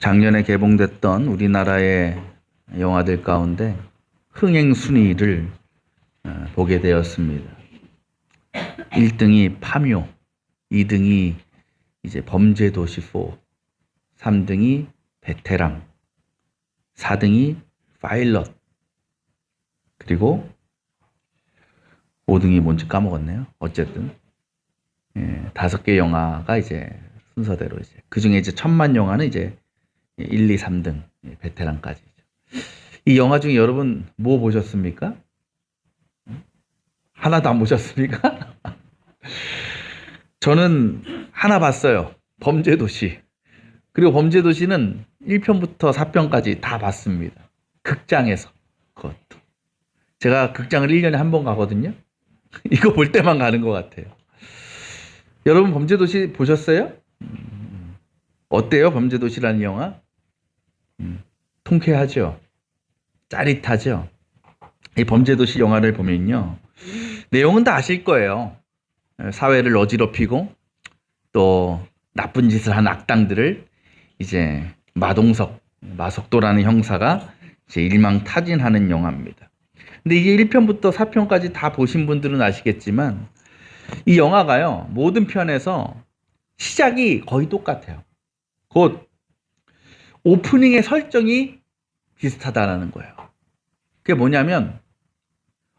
작년에 개봉됐던 우리나라의 영화들 가운데 흥행순위를 보게 되었습니다. 1등이 파묘, 2등이 이제 범죄도시 4, 3등이 베테랑, 4등이 파일럿, 그리고 5등이 뭔지 까먹었네요. 어쨌든 5개 영화가 이제 순서대로 이제 그 중에 이제 천만 영화는 이제 1, 2, 3등 베테랑까지. 이 영화 중에 여러분 뭐 보셨습니까? 하나도 안 보셨습니까? 저는 하나 봤어요. 범죄도시. 그리고 범죄도시는 1편부터 4편까지 다 봤습니다. 극장에서. 그것도. 제가 극장을 1년에 한 번 가거든요. 이거 볼 때만 가는 것 같아요. 여러분 범죄도시 보셨어요? 어때요? 범죄도시라는 영화? 통쾌하죠? 짜릿하죠? 이 범죄도시 영화를 보면요. 내용은 다 아실 거예요. 사회를 어지럽히고 또 나쁜 짓을 한 악당들을 이제 마석도라는 형사가 이제 일망타진하는 영화입니다. 근데 이게 1편부터 4편까지 다 보신 분들은 아시겠지만 이 영화가요. 모든 편에서 시작이 거의 똑같아요. 곧 오프닝의 설정이 비슷하다라는 거예요. 그게 뭐냐면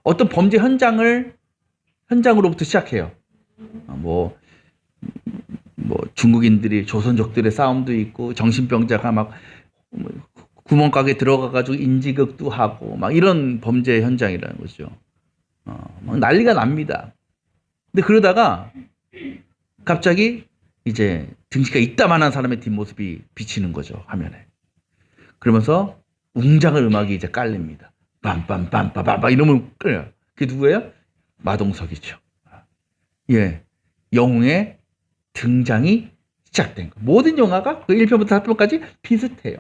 어떤 범죄 현장으로부터 시작해요. 뭐 중국인들이 조선족들의 싸움도 있고 정신병자가 막 구멍가게 들어가가지고 인지극도 하고 막 이런 범죄 현장이라는 거죠. 막 난리가 납니다. 근데 그러다가 갑자기 이제 등치가 이따만한 사람의 뒷모습이 비치는 거죠, 화면에. 그러면서 웅장한 음악이 이제 깔립니다. 빰빰빰빰빰 이러면 끌려요. 그게 누구예요? 마동석이죠. 예, 영웅의 등장이 시작된 거. 모든 영화가 그 1편부터 4편까지 비슷해요.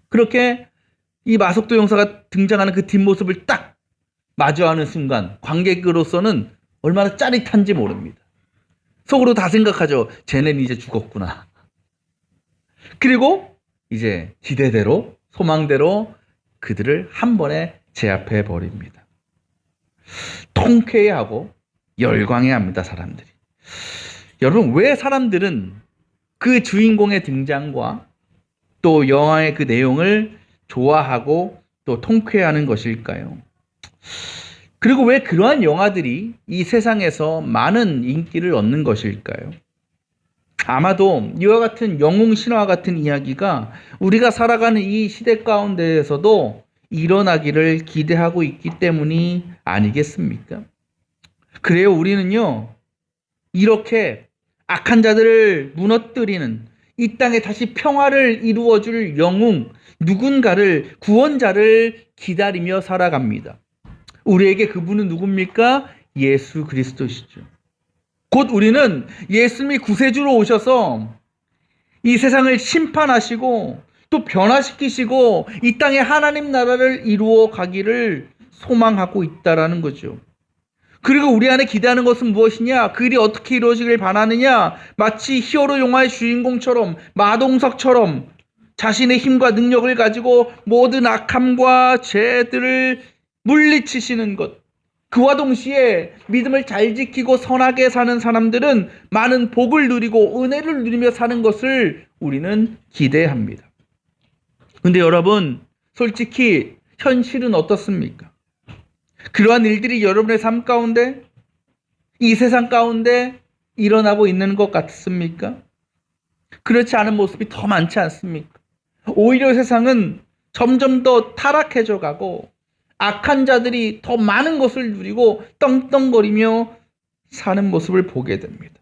그렇게 이 마석도 형사가 등장하는 그 뒷모습을 딱 마주하는 순간 관객으로서는 얼마나 짜릿한지 모릅니다. 속으로 다 생각하죠. 쟤는 이제 죽었구나. 그리고 이제 기대대로 소망대로 그들을 한 번에 제압해 버립니다. 통쾌해하고 열광해합니다, 사람들이. 여러분, 왜 사람들은 그 주인공의 등장과 또 영화의 그 내용을 좋아하고 또 통쾌해하는 것일까요? 그리고 왜 그러한 영화들이 이 세상에서 많은 인기를 얻는 것일까요? 아마도 이와 같은 영웅 신화 같은 이야기가 우리가 살아가는 이 시대 가운데에서도 일어나기를 기대하고 있기 때문이 아니겠습니까? 그래요, 우리는요, 이렇게 악한 자들을 무너뜨리는 이 땅에 다시 평화를 이루어줄 영웅, 누군가를, 구원자를 기다리며 살아갑니다. 우리에게 그분은 누굽니까? 예수 그리스도시죠. 곧 우리는 예수님이 구세주로 오셔서 이 세상을 심판하시고 또 변화시키시고 이 땅에 하나님 나라를 이루어 가기를 소망하고 있다라는 거죠. 그리고 우리 안에 기대하는 것은 무엇이냐? 그 일이 어떻게 이루어지길 바라느냐? 마치 히어로 영화의 주인공처럼 마동석처럼 자신의 힘과 능력을 가지고 모든 악함과 죄들을 물리치시는 것. 그와 동시에 믿음을 잘 지키고 선하게 사는 사람들은 많은 복을 누리고 은혜를 누리며 사는 것을 우리는 기대합니다. 근데 여러분, 솔직히 현실은 어떻습니까? 그러한 일들이 여러분의 삶 가운데, 이 세상 가운데 일어나고 있는 것 같습니까? 그렇지 않은 모습이 더 많지 않습니까? 오히려 세상은 점점 더 타락해져 가고 악한 자들이 더 많은 것을 누리고 떵떵거리며 사는 모습을 보게 됩니다.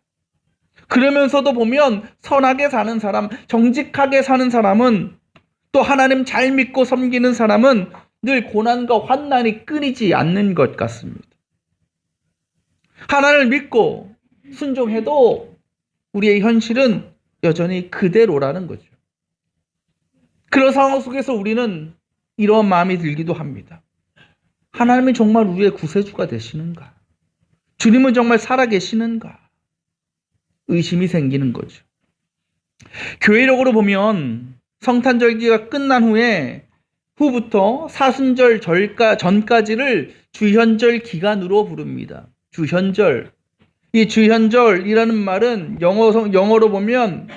그러면서도 보면 선하게 사는 사람, 정직하게 사는 사람은 또 하나님 잘 믿고 섬기는 사람은 늘 고난과 환난이 끊이지 않는 것 같습니다. 하나님을 믿고 순종해도 우리의 현실은 여전히 그대로라는 거죠. 그런 상황 속에서 우리는 이런 마음이 들기도 합니다. 하나님이 정말 우리의 구세주가 되시는가? 주님은 정말 살아계시는가? 의심이 생기는 거죠. 교회력으로 보면 성탄절기가 끝난 후부터 사순절 전까지를 주현절 기간으로 부릅니다. 주현절. 이 주현절이라는 말은 영어로 보면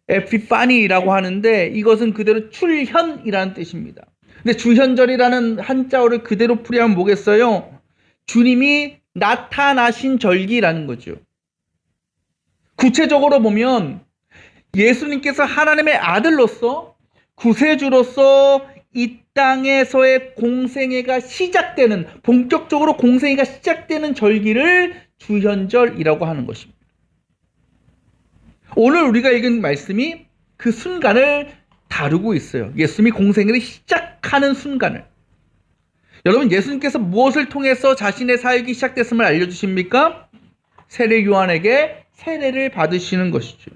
에피파니라고 하는데 이것은 그대로 출현이라는 뜻입니다. 근데 주현절이라는 한자어를 그대로 풀이하면 뭐겠어요? 주님이 나타나신 절기라는 거죠. 구체적으로 보면 예수님께서 하나님의 아들로서 구세주로서 이 땅에서의 공생애가 시작되는, 본격적으로 공생애가 시작되는 절기를 주현절이라고 하는 것입니다. 오늘 우리가 읽은 말씀이 그 순간을 다루고 있어요. 예수님이 공생애를 시작하는 순간을. 여러분, 예수님께서 무엇을 통해서 자신의 사역이 시작됐음을 알려주십니까? 세례 요한에게 세례를 받으시는 것이죠.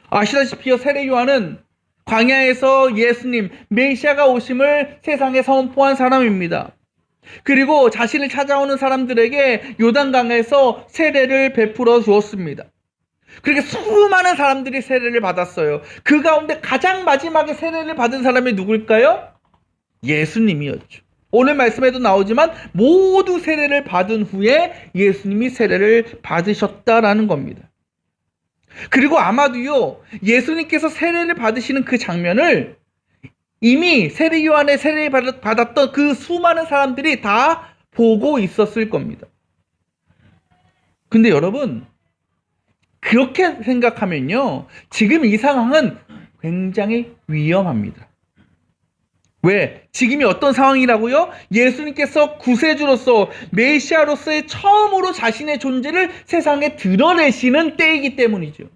아시다시피요, 세례 요한은 광야에서 예수님, 메시아가 오심을 세상에 선포한 사람입니다. 그리고 자신을 찾아오는 사람들에게 요단강에서 세례를 베풀어 주었습니다. 그렇게 수많은 사람들이 세례를 받았어요. 그 가운데 가장 마지막에 세례를 받은 사람이 누굴까요? 예수님이었죠. 오늘 말씀에도 나오지만 모두 세례를 받은 후에 예수님이 세례를 받으셨다라는 겁니다. 그리고 아마도요, 예수님께서 세례를 받으시는 그 장면을 이미 세례 요한의 세례를 받았던 그 수많은 사람들이 다 보고 있었을 겁니다. 근데 여러분, 그렇게 생각하면요, 지금 이 상황은 굉장히 위험합니다. 왜? 지금이 어떤 상황이라고요? 예수님께서 구세주로서 메시아로서의 처음으로 자신의 존재를 세상에 드러내시는 때이기 때문이죠.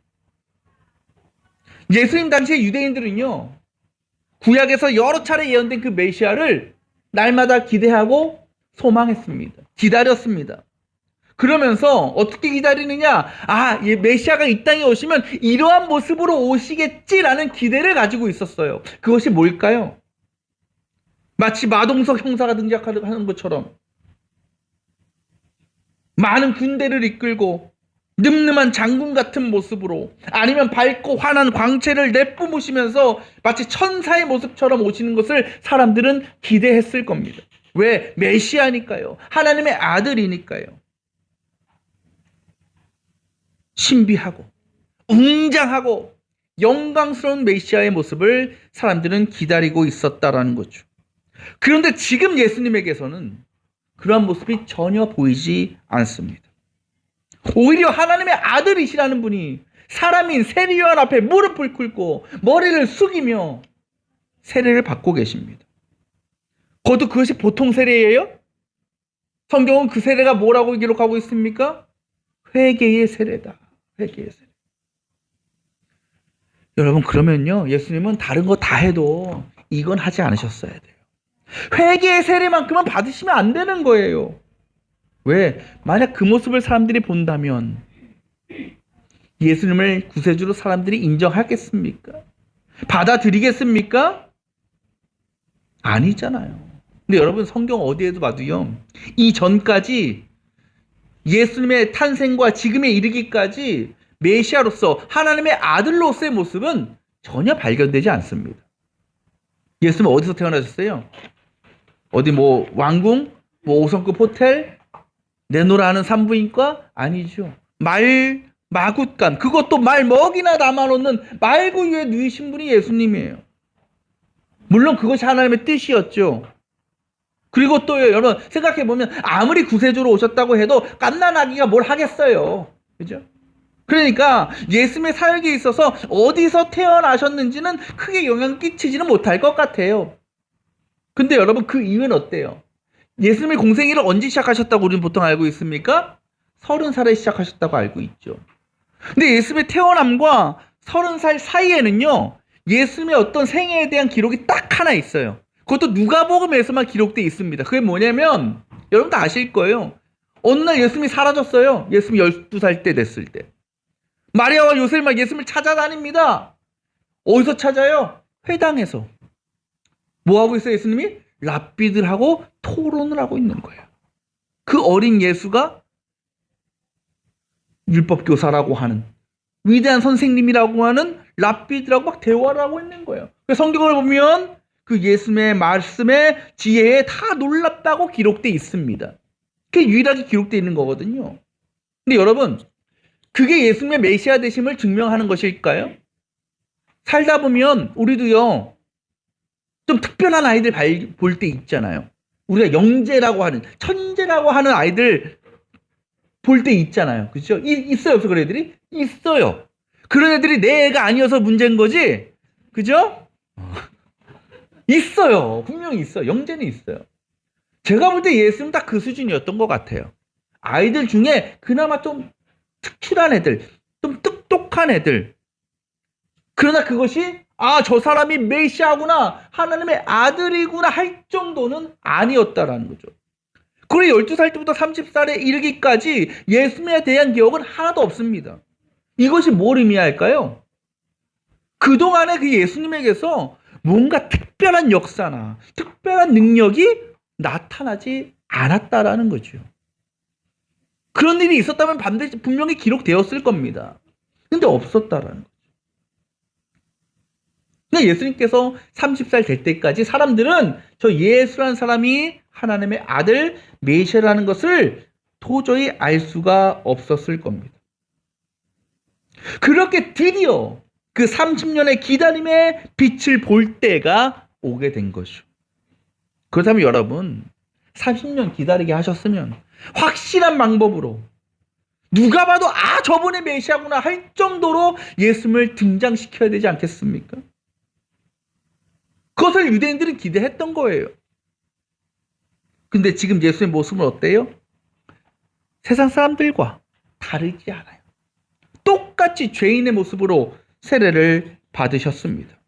예수님 당시의 유대인들은요, 구약에서 여러 차례 예언된 그 메시아를 날마다 기대하고 소망했습니다. 기다렸습니다. 그러면서 어떻게 기다리느냐? 메시아가 이 땅에 오시면 이러한 모습으로 오시겠지라는 기대를 가지고 있었어요. 그것이 뭘까요? 마치 마동석 형사가 등장하는 것처럼 많은 군대를 이끌고 늠름한 장군 같은 모습으로, 아니면 밝고 환한 광채를 내뿜으시면서 마치 천사의 모습처럼 오시는 것을 사람들은 기대했을 겁니다. 왜? 메시아니까요. 하나님의 아들이니까요. 신비하고 웅장하고 영광스러운 메시아의 모습을 사람들은 기다리고 있었다라는 거죠. 그런데 지금 예수님에게서는 그러한 모습이 전혀 보이지 않습니다. 오히려 하나님의 아들이시라는 분이 사람인 세례 요한 앞에 무릎을 꿇고 머리를 숙이며 세례를 받고 계십니다. 그것이 보통 세례예요? 성경은 그 세례가 뭐라고 기록하고 있습니까? 회개의 세례다. 회개의 세례. 여러분, 그러면요, 예수님은 다른 거 다 해도 이건 하지 않으셨어야 돼요. 회개의 세례만큼은 받으시면 안 되는 거예요. 왜? 만약 그 모습을 사람들이 본다면 예수님을 구세주로 사람들이 인정하겠습니까? 받아들이겠습니까? 아니잖아요. 근데 여러분, 성경 어디에도 봐도요, 이 전까지 예수님의 탄생과 지금에 이르기까지 메시아로서 하나님의 아들로서의 모습은 전혀 발견되지 않습니다. 예수님은 어디서 태어나셨어요? 어디 왕궁? 5성급 호텔? 내노라 하는 산부인과? 아니죠. 마굿간, 그것도 말 먹이나 담아놓는 말구유에 누이신 분이 예수님이에요. 물론 그것이 하나님의 뜻이었죠. 그리고 또 여러분, 생각해보면 아무리 구세주로 오셨다고 해도 갓난아기가 뭘 하겠어요. 그죠? 그러니까 예수님의 사역에 있어서 어디서 태어나셨는지는 크게 영향을 끼치지는 못할 것 같아요. 근데 여러분, 그 이유는 어때요? 예수님의 공생애를 언제 시작하셨다고 우리는 보통 알고 있습니까? 30살에 시작하셨다고 알고 있죠. 근데 예수님의 태어남과 30살 사이에는요, 예수님의 어떤 생애에 대한 기록이 딱 하나 있어요. 그것도 누가복음에서만 기록되어 있습니다. 그게 뭐냐면, 여러분 다 아실 거예요. 어느 날 예수님이 사라졌어요. 예수님이 12살 때 됐을 때. 마리아와 요셉이 막 예수님을 찾아다닙니다. 어디서 찾아요? 회당에서. 뭐 하고 있어요, 예수님이? 랍비들하고 토론을 하고 있는 거예요. 그 어린 예수가 율법교사라고 하는 위대한 선생님이라고 하는 랍비들하고 막 대화를 하고 있는 거예요. 성경을 보면 그 예수님의 말씀의 지혜에 다 놀랍다고 기록되어 있습니다. 그게 유일하게 기록되어 있는 거거든요. 근데 여러분, 그게 예수님의 메시아 되심을 증명하는 것일까요? 살다 보면 우리도요, 좀 특별한 아이들 볼 때 있잖아요. 우리가 영재라고 하는, 천재라고 하는 아이들 볼 때 있잖아요. 그렇죠? 있어요, 없어 그런 애들이? 있어요. 그런 애들이 내 애가 아니어서 문제인 거지? 그죠? 있어요. 분명히 있어요. 영재는 있어요. 제가 볼 때 예수는 딱 그 수준이었던 것 같아요. 아이들 중에 그나마 좀 특출한 애들, 좀 똑똑한 애들. 그러나 그것이 저 사람이 메시아구나, 하나님의 아들이구나 할 정도는 아니었다라는 거죠. 그리고 12살 때부터 30살에 이르기까지 예수님에 대한 기억은 하나도 없습니다. 이것이 뭘 의미할까요? 그동안에 그 예수님에게서 뭔가 특별한 역사나 특별한 능력이 나타나지 않았다라는 거죠. 그런 일이 있었다면 반드시 분명히 기록되었을 겁니다. 근데 없었다라는 거죠. 근데 예수님께서 30살 될 때까지 사람들은 저 예수라는 사람이 하나님의 아들 메시아라는 것을 도저히 알 수가 없었을 겁니다. 그렇게 드디어 그 30년의 기다림의 빛을 볼 때가 오게 된 것이죠. 그렇다면 여러분, 30년 기다리게 하셨으면 확실한 방법으로 누가 봐도 저분의 메시아구나 할 정도로 예수님을 등장시켜야 되지 않겠습니까? 그것을 유대인들은 기대했던 거예요. 근데 지금 예수의 모습은 어때요? 세상 사람들과 다르지 않아요. 똑같이 죄인의 모습으로 세례를 받으셨습니다.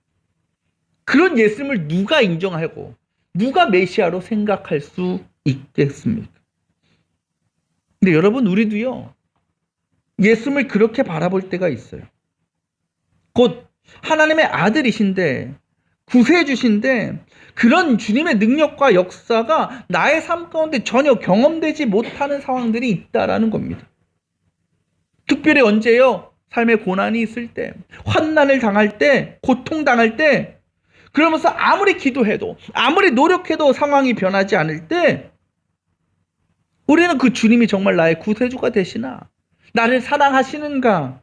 그런 예수님을 누가 인정하고 누가 메시아로 생각할 수 있겠습니까? 근데 여러분, 우리도요, 예수님을 그렇게 바라볼 때가 있어요. 곧 하나님의 아들이신데, 구세주신데, 그런 주님의 능력과 역사가 나의 삶 가운데 전혀 경험되지 못하는 상황들이 있다라는 겁니다. 특별히 언제요? 삶의 고난이 있을 때, 환난을 당할 때, 고통당할 때, 그러면서 아무리 기도해도, 아무리 노력해도 상황이 변하지 않을 때, 우리는 그 주님이 정말 나의 구세주가 되시나, 나를 사랑하시는가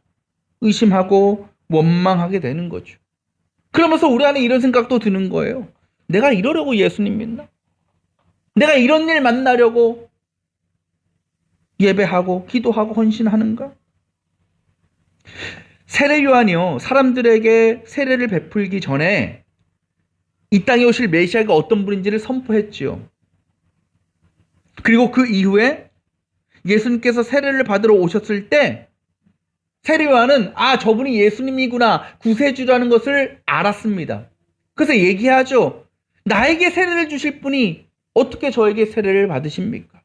의심하고 원망하게 되는 거죠. 그러면서 우리 안에 이런 생각도 드는 거예요. 내가 이러려고 예수님 믿나? 내가 이런 일 만나려고 예배하고 기도하고 헌신하는가? 세례 요한이요, 사람들에게 세례를 베풀기 전에 이 땅에 오실 메시아가 어떤 분인지를 선포했지요. 그리고 그 이후에 예수님께서 세례를 받으러 오셨을 때 세례 요한은 저분이 예수님이구나, 구세주라는 것을 알았습니다. 그래서 얘기하죠. 나에게 세례를 주실 분이 어떻게 저에게 세례를 받으십니까?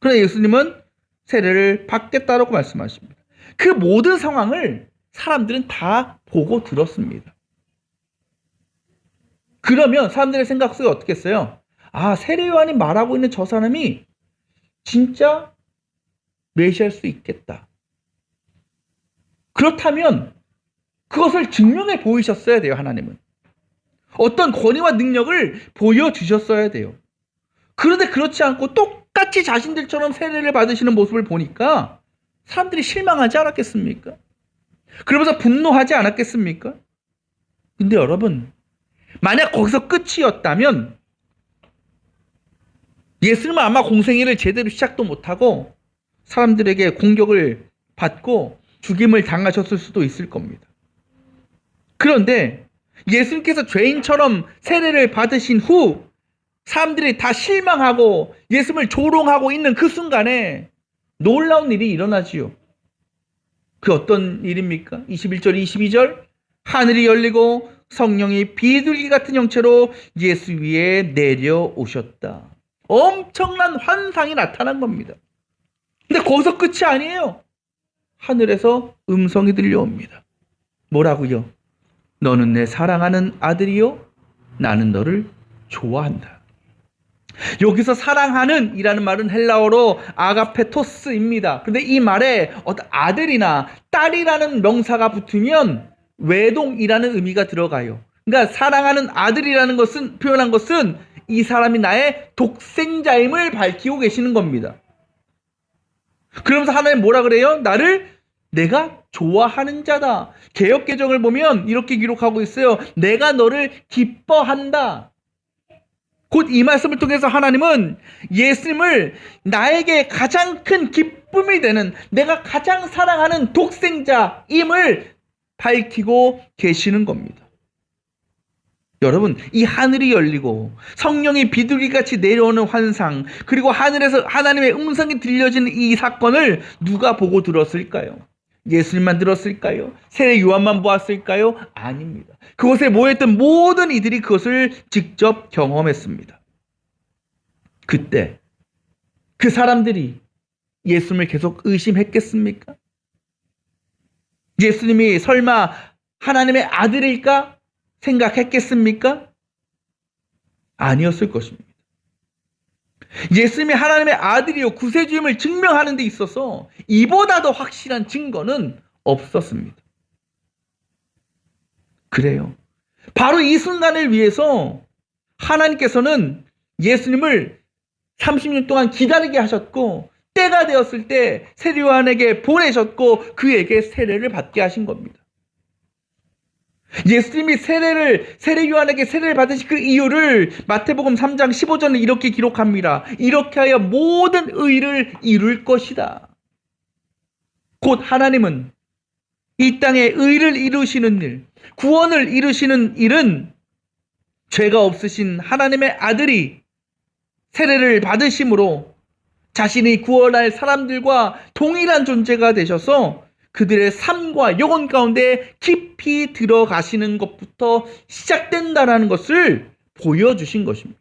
그러나 예수님은 세례를 받겠다라고 말씀하십니다. 그 모든 상황을 사람들은 다 보고 들었습니다. 그러면 사람들의 생각 속에 어떻게 했어요? 세례 요한이 말하고 있는 저 사람이 진짜 메시아일 수 있겠다. 그렇다면 그것을 증명해 보이셨어야 돼요, 하나님은. 어떤 권위와 능력을 보여주셨어야 돼요. 그런데 그렇지 않고 똑같이 자신들처럼 세례를 받으시는 모습을 보니까 사람들이 실망하지 않았겠습니까? 그러면서 분노하지 않았겠습니까? 근데 여러분, 만약 거기서 끝이었다면 예수님은 아마 공생애를 제대로 시작도 못하고 사람들에게 공격을 받고 죽임을 당하셨을 수도 있을 겁니다. 그런데 예수님께서 죄인처럼 세례를 받으신 후 사람들이 다 실망하고 예수님을 조롱하고 있는 그 순간에 놀라운 일이 일어나지요. 그 어떤 일입니까? 21절, 22절. 하늘이 열리고 성령이 비둘기 같은 형체로 예수 위에 내려오셨다. 엄청난 환상이 나타난 겁니다. 근데 거기서 끝이 아니에요. 하늘에서 음성이 들려옵니다. 뭐라고요? 너는 내 사랑하는 아들이요, 나는 너를 좋아한다. 여기서 사랑하는 이라는 말은 헬라어로 아가페토스입니다. 그런데 이 말에 어떤 아들이나 딸이라는 명사가 붙으면 외동이라는 의미가 들어가요. 그러니까 사랑하는 아들이라는 것은, 표현한 것은 이 사람이 나의 독생자임을 밝히고 계시는 겁니다. 그러면서 하나님 뭐라 그래요? 나를 내가 좋아하는 자다. 개역개정을 보면 이렇게 기록하고 있어요. 내가 너를 기뻐한다. 곧 이 말씀을 통해서 하나님은 예수님을 나에게 가장 큰 기쁨이 되는, 내가 가장 사랑하는 독생자임을 밝히고 계시는 겁니다. 여러분, 이 하늘이 열리고 성령이 비둘기같이 내려오는 환상, 그리고 하늘에서 하나님의 음성이 들려지는 이 사건을 누가 보고 들었을까요? 예수님만 들었을까요? 세례 요한만 보았을까요? 아닙니다. 그곳에 모였던 모든 이들이 그것을 직접 경험했습니다. 그때 그 사람들이 예수님을 계속 의심했겠습니까? 예수님이 설마 하나님의 아들일까 생각했겠습니까? 아니었을 것입니다. 예수님이 하나님의 아들이요 구세주임을 증명하는 데 있어서 이보다 더 확실한 증거는 없었습니다. 그래요. 바로 이 순간을 위해서 하나님께서는 예수님을 30년 동안 기다리게 하셨고, 때가 되었을 때 세례 요한에게 보내셨고 그에게 세례를 받게 하신 겁니다. 예수님이 세례 요한에게 세례를 받으신 그 이유를 마태복음 3장 15절에 이렇게 기록합니다. 이렇게 하여 모든 의를 이룰 것이다. 곧 하나님은 이 땅에 의를 이루시는 일, 구원을 이루시는 일은 죄가 없으신 하나님의 아들이 세례를 받으심으로 자신이 구원할 사람들과 동일한 존재가 되셔서 그들의 삶과 영혼 가운데 깊이 들어가시는 것부터 시작된다라는 것을 보여주신 것입니다.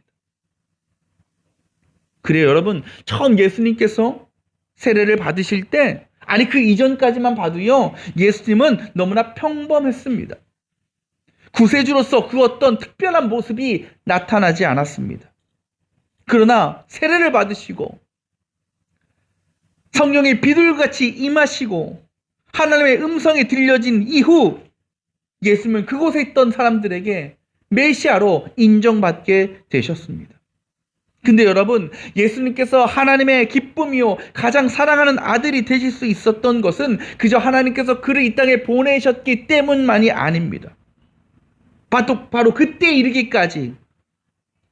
그래요, 여러분. 처음 예수님께서 세례를 받으실 때, 아니 그 이전까지만 봐도요, 예수님은 너무나 평범했습니다. 구세주로서 그 어떤 특별한 모습이 나타나지 않았습니다. 그러나 세례를 받으시고 성령이 비둘기같이 임하시고 하나님의 음성이 들려진 이후 예수님은 그곳에 있던 사람들에게 메시아로 인정받게 되셨습니다. 근데 여러분, 예수님께서 하나님의 기쁨이요 가장 사랑하는 아들이 되실 수 있었던 것은 그저 하나님께서 그를 이 땅에 보내셨기 때문만이 아닙니다. 바로 그때에 이르기까지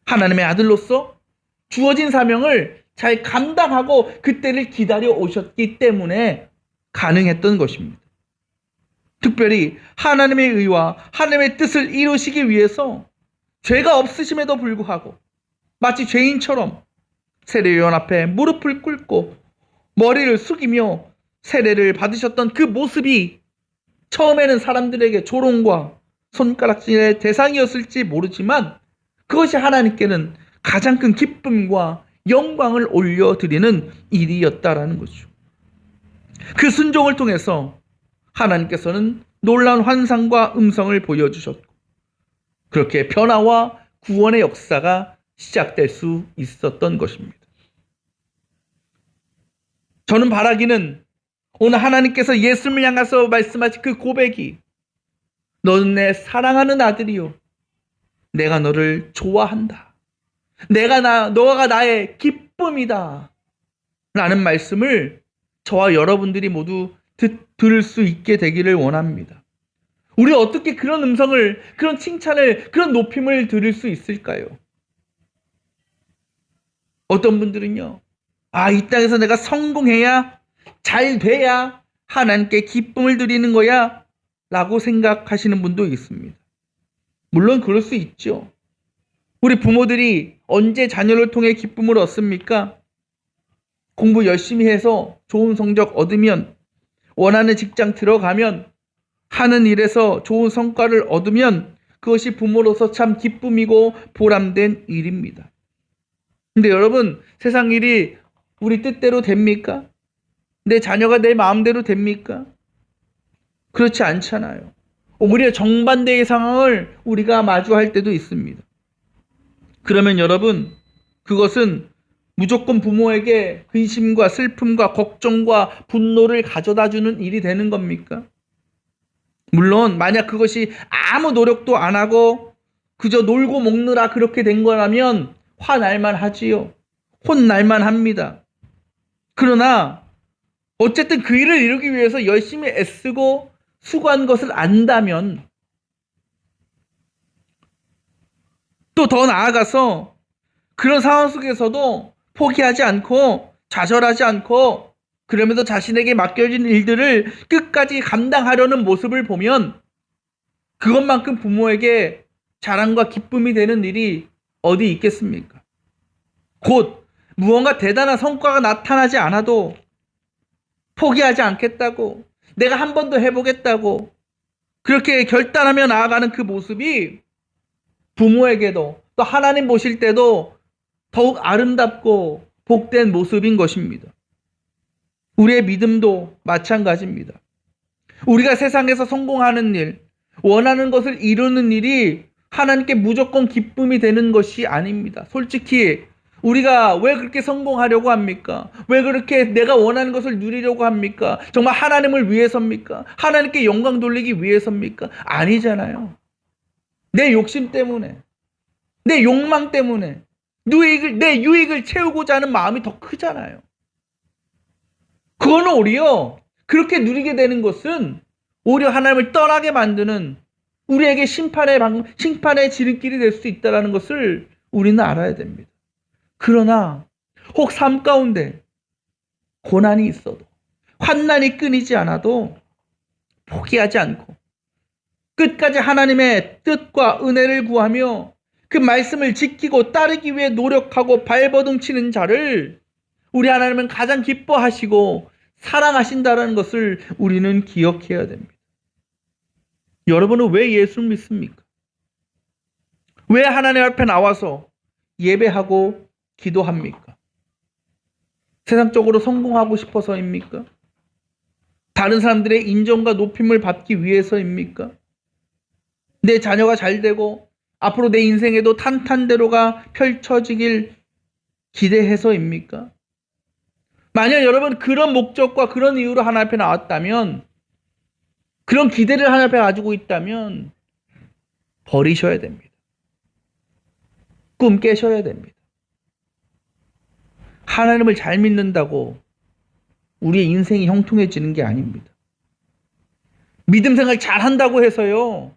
하나님의 아들로서 주어진 사명을 잘 감당하고 그때를 기다려 오셨기 때문에 가능했던 것입니다. 특별히 하나님의 의와 하나님의 뜻을 이루시기 위해서 죄가 없으심에도 불구하고 마치 죄인처럼 세례 요한 앞에 무릎을 꿇고 머리를 숙이며 세례를 받으셨던 그 모습이 처음에는 사람들에게 조롱과 손가락질의 대상이었을지 모르지만 그것이 하나님께는 가장 큰 기쁨과 영광을 올려드리는 일이었다라는 거죠. 그 순종을 통해서 하나님께서는 놀라운 환상과 음성을 보여주셨고 그렇게 변화와 구원의 역사가 시작될 수 있었던 것입니다. 저는 바라기는 오늘 하나님께서 예수님을 향해서 말씀하신 그 고백이 너는 내 사랑하는 아들이요 내가 너를 좋아한다. 너가 나의 기쁨이다. 라는 말씀을 저와 여러분들이 모두 들을 수 있게 되기를 원합니다. 우리 어떻게 그런 음성을, 그런 칭찬을, 그런 높임을 들을 수 있을까요? 어떤 분들은요, 이 땅에서 내가 성공해야, 잘 돼야 하나님께 기쁨을 드리는 거야 라고 생각하시는 분도 있습니다. 물론 그럴 수 있죠. 우리 부모들이 언제 자녀를 통해 기쁨을 얻습니까? 공부 열심히 해서 좋은 성적 얻으면, 원하는 직장 들어가면, 하는 일에서 좋은 성과를 얻으면 그것이 부모로서 참 기쁨이고 보람된 일입니다. 근데 여러분, 세상 일이 우리 뜻대로 됩니까? 내 자녀가 내 마음대로 됩니까? 그렇지 않잖아요. 오히려 정반대의 상황을 우리가 마주할 때도 있습니다. 그러면 여러분, 그것은 무조건 부모에게 근심과 슬픔과 걱정과 분노를 가져다 주는 일이 되는 겁니까? 물론 만약 그것이 아무 노력도 안 하고 그저 놀고 먹느라 그렇게 된 거라면 화날만 하지요. 혼날만 합니다. 그러나 어쨌든 그 일을 이루기 위해서 열심히 애쓰고 수고한 것을 안다면 또 더 나아가서 그런 상황 속에서도 포기하지 않고 좌절하지 않고 그러면서 자신에게 맡겨진 일들을 끝까지 감당하려는 모습을 보면 그것만큼 부모에게 자랑과 기쁨이 되는 일이 어디 있겠습니까? 곧 무언가 대단한 성과가 나타나지 않아도 포기하지 않겠다고, 내가 한 번 더 해보겠다고 그렇게 결단하며 나아가는 그 모습이 부모에게도 또 하나님 보실 때도 더욱 아름답고 복된 모습인 것입니다. 우리의 믿음도 마찬가지입니다. 우리가 세상에서 성공하는 일, 원하는 것을 이루는 일이 하나님께 무조건 기쁨이 되는 것이 아닙니다. 솔직히 우리가 왜 그렇게 성공하려고 합니까? 왜 그렇게 내가 원하는 것을 누리려고 합니까? 정말 하나님을 위해서입니까? 하나님께 영광 돌리기 위해서입니까? 아니잖아요. 내 욕심 때문에, 내 욕망 때문에, 내 유익을 채우고자 하는 마음이 더 크잖아요. 그거는 오히려 그렇게 누리게 되는 것은 오히려 하나님을 떠나게 만드는 우리에게 심판의 지름길이 될 수 있다는 것을 우리는 알아야 됩니다. 그러나 혹 삶 가운데 고난이 있어도 환난이 끊이지 않아도 포기하지 않고 끝까지 하나님의 뜻과 은혜를 구하며 그 말씀을 지키고 따르기 위해 노력하고 발버둥 치는 자를 우리 하나님은 가장 기뻐하시고 사랑하신다는 것을 우리는 기억해야 됩니다. 여러분은 왜 예수를 믿습니까? 왜 하나님 앞에 나와서 예배하고 기도합니까? 세상적으로 성공하고 싶어서입니까? 다른 사람들의 인정과 높임을 받기 위해서입니까? 내 자녀가 잘 되고 앞으로 내 인생에도 탄탄대로가 펼쳐지길 기대해서입니까? 만약 여러분 그런 목적과 그런 이유로 하나님 앞에 나왔다면, 그런 기대를 하나님 앞에 가지고 있다면 버리셔야 됩니다. 꿈 깨셔야 됩니다. 하나님을 잘 믿는다고 우리의 인생이 형통해지는 게 아닙니다. 믿음 생활 잘한다고 해서요,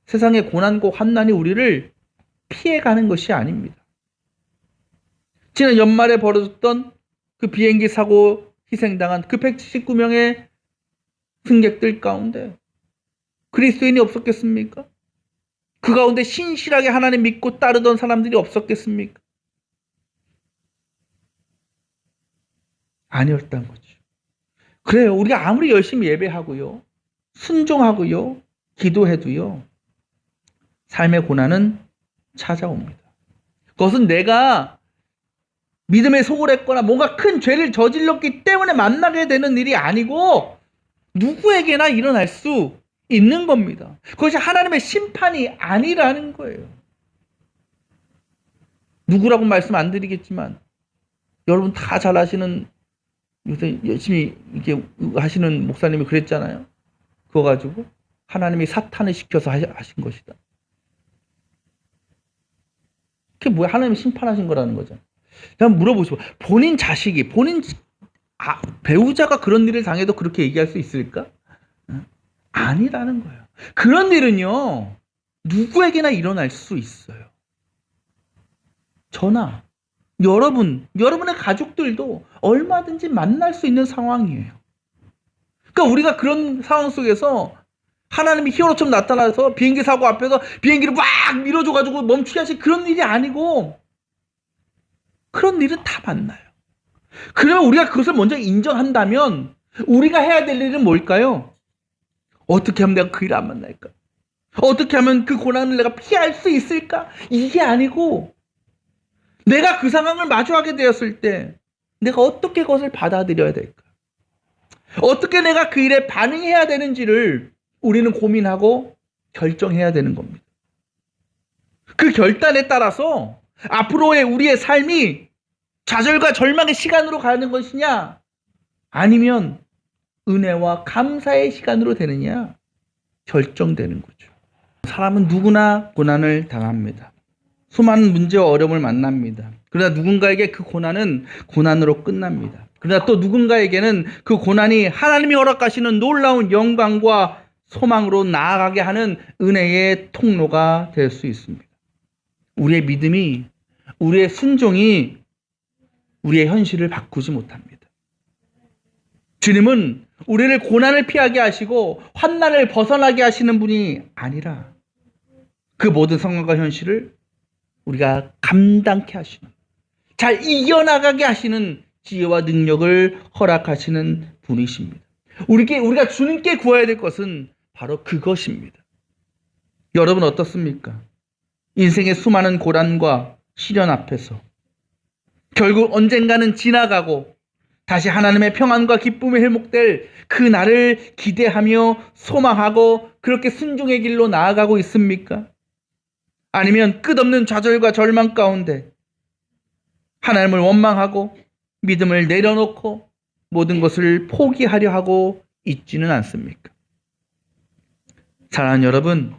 세상의 고난과 환난이 우리를 피해가는 것이 아닙니다. 지난 연말에 벌어졌던 그 비행기 사고 희생당한 그 179명의 승객들 가운데 그리스도인이 없었겠습니까? 그 가운데 신실하게 하나님 믿고 따르던 사람들이 없었겠습니까? 아니었던 거죠. 그래요. 우리가 아무리 열심히 예배하고요, 순종하고요, 기도해도요, 삶의 고난은 찾아옵니다. 그것은 내가 믿음에 소홀했거나 뭔가 큰 죄를 저질렀기 때문에 만나게 되는 일이 아니고 누구에게나 일어날 수 있는 겁니다. 그것이 하나님의 심판이 아니라는 거예요. 누구라고 말씀 안 드리겠지만 여러분 다 잘 아시는, 요새 열심히 이렇게 하시는 목사님이 그랬잖아요. 그거 가지고 하나님이 사탄을 시켜서 하신 것이다. 그게 뭐야? 하나님이 심판하신 거라는 거죠. 그냥 물어보시고, 본인 자식이, 배우자가 그런 일을 당해도 그렇게 얘기할 수 있을까? 아니라는 거예요. 그런 일은요, 누구에게나 일어날 수 있어요. 저나 여러분의 가족들도 얼마든지 만날 수 있는 상황이에요. 그러니까 우리가 그런 상황 속에서 하나님이 히어로처럼 나타나서 비행기 사고 앞에서 비행기를 막 밀어줘가지고 멈추게 하신 그런 일이 아니고, 그런 일은 다 만나요. 그러면 우리가 그것을 먼저 인정한다면 우리가 해야 될 일은 뭘까요? 어떻게 하면 내가 그 일을 안 만날까? 어떻게 하면 그 고난을 내가 피할 수 있을까? 이게 아니고, 내가 그 상황을 마주하게 되었을 때 내가 어떻게 그것을 받아들여야 될까? 어떻게 내가 그 일에 반응해야 되는지를 우리는 고민하고 결정해야 되는 겁니다. 그 결단에 따라서 앞으로의 우리의 삶이 좌절과 절망의 시간으로 가는 것이냐? 아니면 은혜와 감사의 시간으로 되느냐? 결정되는 거죠. 사람은 누구나 고난을 당합니다. 수많은 문제와 어려움을 만납니다. 그러나 누군가에게 그 고난은 고난으로 끝납니다. 그러나 또 누군가에게는 그 고난이 하나님이 허락하시는 놀라운 영광과 소망으로 나아가게 하는 은혜의 통로가 될 수 있습니다. 우리의 믿음이, 우리의 순종이 우리의 현실을 바꾸지 못합니다. 주님은 우리를 고난을 피하게 하시고 환난을 벗어나게 하시는 분이 아니라 그 모든 상황과 현실을 우리가 감당케 하시는, 잘 이겨나가게 하시는 지혜와 능력을 허락하시는 분이십니다. 우리가 주님께 구해야 될 것은 바로 그것입니다. 여러분 어떻습니까? 인생의 수많은 고난과 시련 앞에서 결국 언젠가는 지나가고 다시 하나님의 평안과 기쁨에 회복될 그 날을 기대하며 소망하고 그렇게 순종의 길로 나아가고 있습니까? 아니면 끝없는 좌절과 절망 가운데 하나님을 원망하고 믿음을 내려놓고 모든 것을 포기하려 하고 있지는 않습니까? 사랑하는 여러분,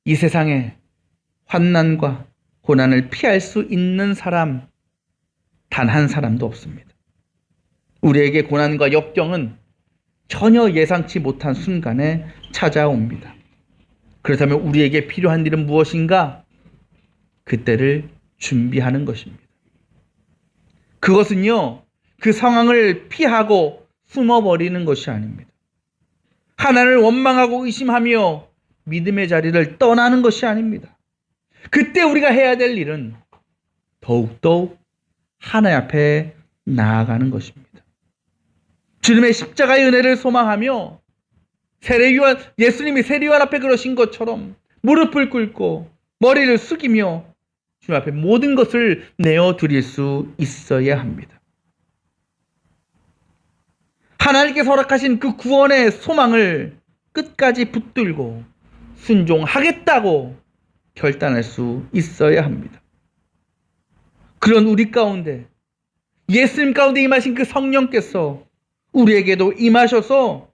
이 세상에 환난과 고난을 피할 수 있는 사람 단 한 사람도 없습니다. 우리에게 고난과 역경은 전혀 예상치 못한 순간에 찾아옵니다. 그렇다면 우리에게 필요한 일은 무엇인가? 그때를 준비하는 것입니다. 그것은요, 그 상황을 피하고 숨어버리는 것이 아닙니다. 하나님을 원망하고 의심하며 믿음의 자리를 떠나는 것이 아닙니다. 그때 우리가 해야 될 일은 더욱더욱 하나님 앞에 나아가는 것입니다. 주님의 십자가의 은혜를 소망하며 예수님이 세례요한 앞에 그러신 것처럼 무릎을 꿇고 머리를 숙이며 주님 앞에 모든 것을 내어드릴 수 있어야 합니다. 하나님께서 허락하신 그 구원의 소망을 끝까지 붙들고 순종하겠다고 결단할 수 있어야 합니다. 그런 우리 가운데 예수님 가운데 임하신 그 성령께서 우리에게도 임하셔서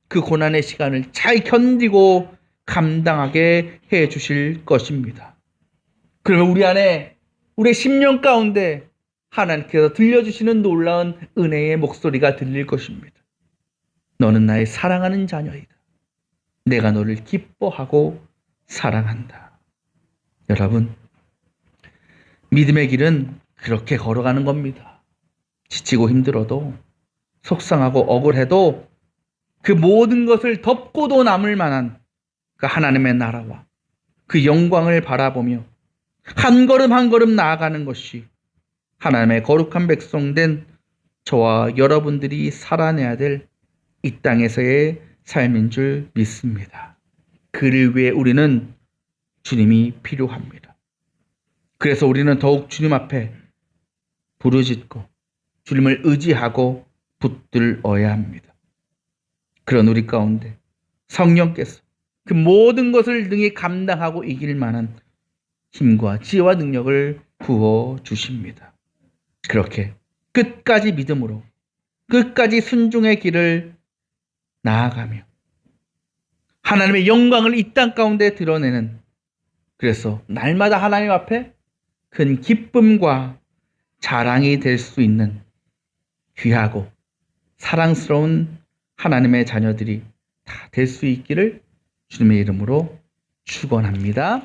그 고난의 시간을 잘 견디고 감당하게 해 주실 것입니다. 그러면 우리 안에, 우리의 심령 가운데 하나님께서 들려주시는 놀라운 은혜의 목소리가 들릴 것입니다. 너는 나의 사랑하는 자녀이다. 내가 너를 기뻐하고 사랑한다. 여러분, 믿음의 길은 그렇게 걸어가는 겁니다. 지치고 힘들어도, 속상하고 억울해도 그 모든 것을 덮고도 남을 만한 그 하나님의 나라와 그 영광을 바라보며 한 걸음 한 걸음 나아가는 것이 하나님의 거룩한 백성된 저와 여러분들이 살아내야 될 이 땅에서의 삶인 줄 믿습니다. 그를 위해 우리는 주님이 필요합니다. 그래서 우리는 더욱 주님 앞에 부르짖고 주님을 의지하고 붙들어야 합니다. 그런 우리 가운데 성령께서 그 모든 것을 능히 감당하고 이길 만한 힘과 지혜와 능력을 부어 주십니다. 그렇게 끝까지 믿음으로, 끝까지 순종의 길을 나아가며 하나님의 영광을 이 땅 가운데 드러내는, 그래서 날마다 하나님 앞에 큰 기쁨과 자랑이 될 수 있는 귀하고 사랑스러운 하나님의 자녀들이 다 될 수 있기를 주님의 이름으로 축원합니다.